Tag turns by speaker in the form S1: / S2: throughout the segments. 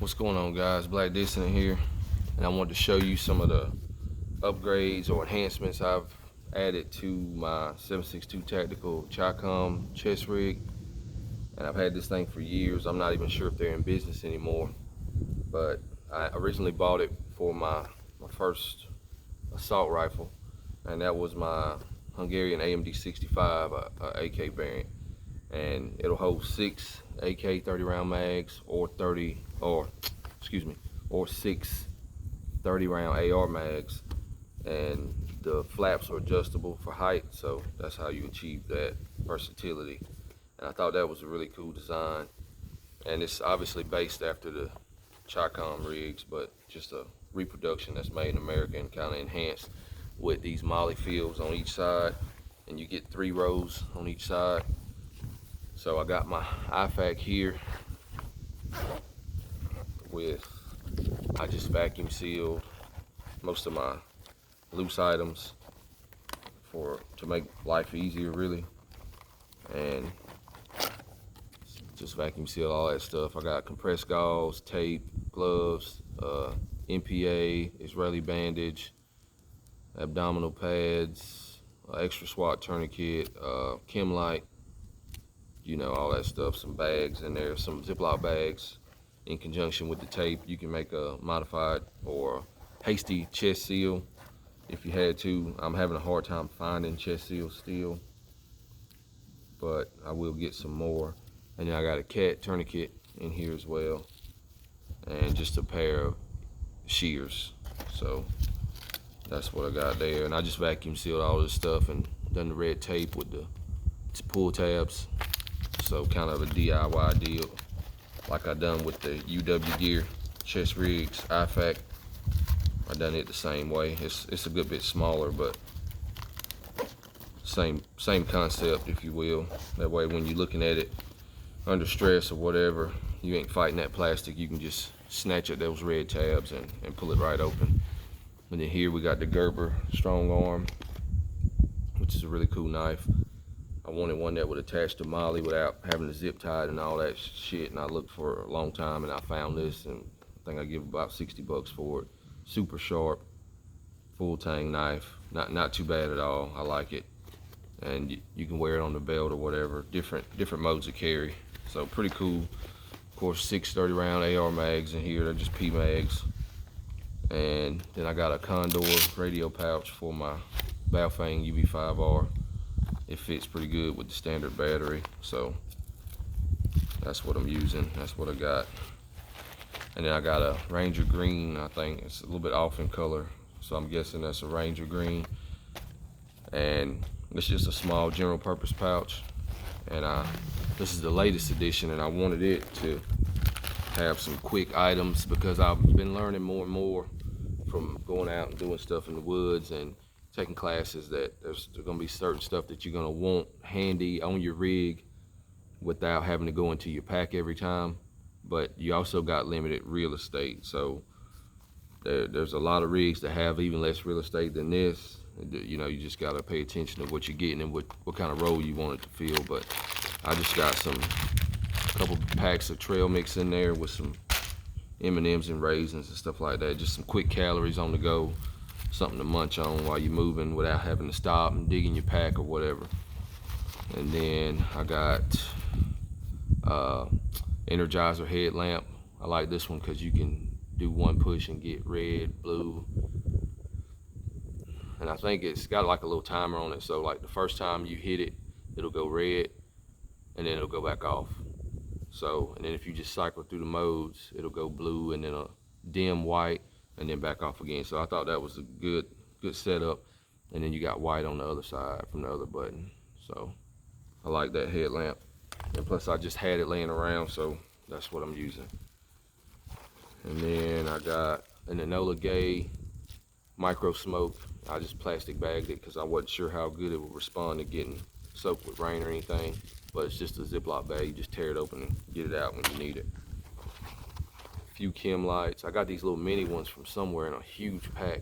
S1: What's going on, guys? Black Dissident here, and I wanted to show you some of the upgrades or enhancements I've added to my 762 Tactical Chicom chest rig. And I've had this thing for years. I'm not even sure if they're in business anymore, but I originally bought it for my first assault rifle, and that was my Hungarian AMD 65 AK variant, and it'll hold 6 AK 30 round mags or 30 or excuse me or 6 30 round AR mags, and the flaps are adjustable for height, so that's how you achieve that versatility. And I thought that was a really cool design, and it's obviously based after the Chicom rigs, but just a reproduction that's made in America and kind of enhanced with these molly fields on each side, and you get 3 rows on each side. So I got my IFAK here with, I just vacuum sealed most of my loose items to make life easier, really, and just vacuum seal all that stuff. I got compressed gauze, tape, gloves, MPA, Israeli bandage, abdominal pads, extra SWAT tourniquet, chem light, you know, all that stuff, some bags in there, some Ziploc bags. In conjunction with the tape, you can make a modified or hasty chest seal if you had to. I'm having a hard time finding chest seals still, but I will get some more. And then I got a cat tourniquet in here as well, and just a pair of shears. So that's what I got there. And I just vacuum sealed all this stuff and done the red tape with the pull tabs. So kind of a DIY deal, like I done with the UW Gear chest rigs, IFAK. I done it the same way. It's a good bit smaller, but same concept, if you will. That way, when you're looking at it under stress or whatever, you ain't fighting that plastic. You can just snatch at those red tabs and pull it right open. And then here we got the Gerber strong arm, which is a really cool knife. I wanted one that would attach to Molly without having to zip tie it and all that shit, and I looked for a long time and I found this, and I think I give about 60 bucks for it. Super sharp, full tang knife, not too bad at all. I like it, and you can wear it on the belt or whatever. Different modes of carry, so pretty cool. Of course, 6 30 round AR mags in here. They're just P mags, and then I got a Condor radio pouch for my Baofeng UV5R. It fits pretty good with the standard battery, so that's what I'm using. That's what I got. And then I got a Ranger green. I think it's a little bit off in color, so I'm guessing that's a Ranger green. And it's just a small general purpose pouch, and this is the latest edition, and I wanted it to have some quick items because I've been learning more and more from going out and doing stuff in the woods and taking classes that there's gonna be certain stuff that you're gonna want handy on your rig without having to go into your pack every time, but you also got limited real estate. So there's a lot of rigs that have even less real estate than this. You know, you just gotta pay attention to what you're getting and what kind of role you want it to fill. But I just got a couple packs of trail mix in there with some M&Ms and raisins and stuff like that. Just some quick calories on the go, something to munch on while you're moving without having to stop and dig in your pack or whatever. And then I got Energizer headlamp. I like this one because you can do one push and get red, blue, and I think it's got like a little timer on it, so like the first time you hit it, it'll go red and then it'll go back off. So, and then if you just cycle through the modes, it'll go blue and then a dim white and then back off again. So I thought that was a good setup. And then you got white on the other side from the other button. So I like that headlamp. And plus I just had it laying around, so that's what I'm using. And then I got an Enola Gay micro smoke. I just plastic bagged it because I wasn't sure how good it would respond to getting soaked with rain or anything. But it's just a Ziploc bag. You just tear it open and get it out when you need it. A few chem lights. I got these little mini ones from somewhere in a huge pack.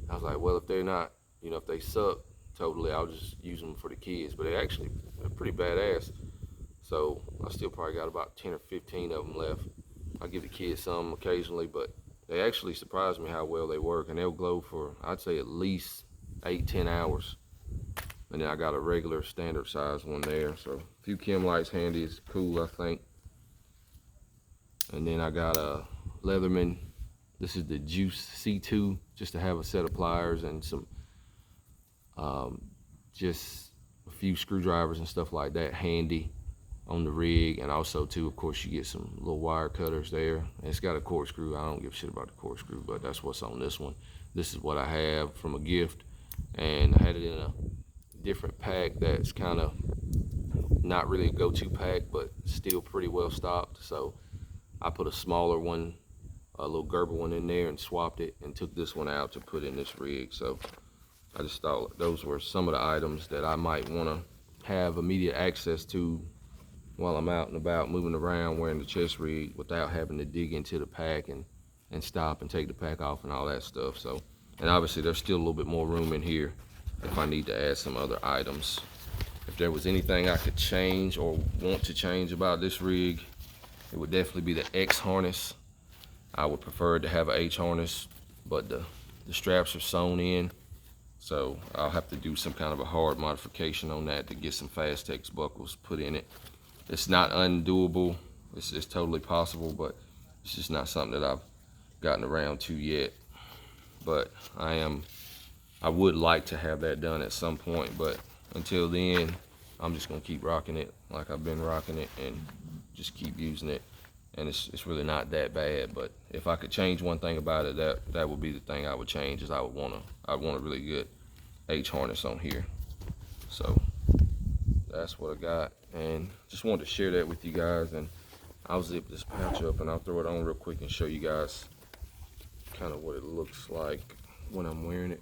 S1: I was like, well, if they're not, you know, if they suck totally, I'll just use them for the kids. But they're pretty badass. So I still probably got about 10 or 15 of them left. I give the kids some occasionally, but they actually surprise me how well they work, and they'll glow for, I'd say, at least 8-10 hours. And then I got a regular standard size one there, so a few chem lights handy is cool, I think. And then I got a Leatherman. This is the Juice C2, just to have a set of pliers and some just a few screwdrivers and stuff like that handy on the rig. And also too, of course, you get some little wire cutters there, and it's got a corkscrew. I don't give a shit about the corkscrew, but that's what's on this one. This is what I have from a gift, and I had it in a different pack that's kind of not really a go-to pack, but still pretty well stocked. So I put a smaller one, a little Gerber one in there, and swapped it and took this one out to put in this rig. So I just thought those were some of the items that I might want to have immediate access to while I'm out and about moving around wearing the chest rig without having to dig into the pack and stop and take the pack off and all that stuff. So, and obviously there's still a little bit more room in here if I need to add some other items. If there was anything I could change or want to change about this rig, it would definitely be the X harness. I would prefer to have an H harness, but the straps are sewn in, so I'll have to do some kind of a hard modification on that to get some Fastex buckles put in it. It's not undoable, it's totally possible, but it's just not something that I've gotten around to yet. But I would like to have that done at some point, but until then, I'm just gonna keep rocking it like I've been rocking it and just keep using it. And it's really not that bad, but if I could change one thing about it, that would be the thing I would change, is I'd want a really good H harness on here. So that's what I got, and just wanted to share that with you guys. And I'll zip this pouch up and I'll throw it on real quick and show you guys kind of what it looks like when I'm wearing it.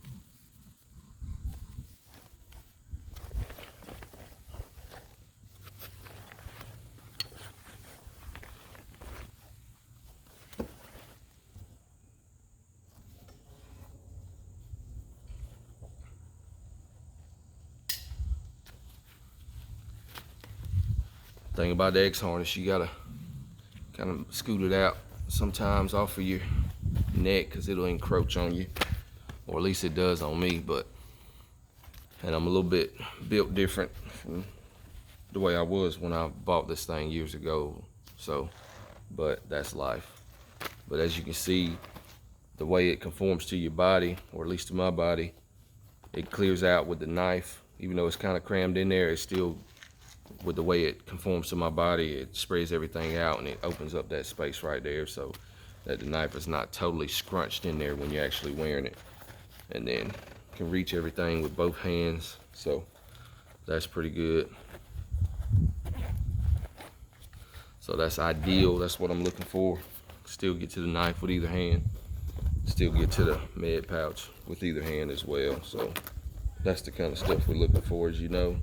S1: Thing about the X harness, you gotta kind of scoot it out sometimes off of your neck, because it'll encroach on you, or at least it does on me. And I'm a little bit built different from the way I was when I bought this thing years ago. So, but that's life. But as you can see, the way it conforms to your body, or at least to my body, it clears out with the knife. Even though it's kind of crammed in there, it's still, with the way it conforms to my body, it sprays everything out and it opens up that space right there, so that the knife is not totally scrunched in there when you're actually wearing it. And then can reach everything with both hands, so that's pretty good. So that's ideal, that's what I'm looking for. Still get to the knife with either hand, still get to the med pouch with either hand as well. So that's the kind of stuff we're looking for, as you know.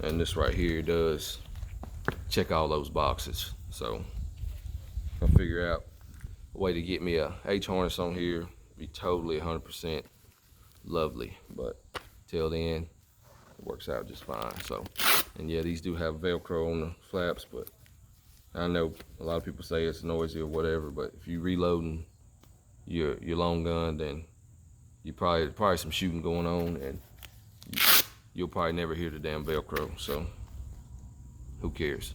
S1: And this right here does check all those boxes. So if I figure out a way to get me a H harness on here, be totally 100% lovely. But till then, it works out just fine. So, and yeah, these do have Velcro on the flaps, but I know a lot of people say it's noisy or whatever, but if you reloading your long gun, then you probably some shooting going on, and you'll probably never hear the damn Velcro, so who cares?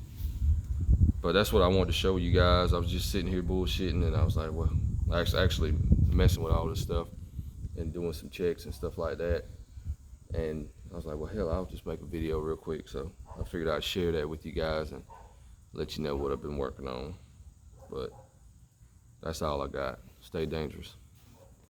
S1: But that's what I wanted to show you guys. I was just sitting here bullshitting, and I was like, well, actually messing with all this stuff and doing some checks and stuff like that. And I was like, well, hell, I'll just make a video real quick. So I figured I'd share that with you guys and let you know what I've been working on. But that's all I got. Stay dangerous.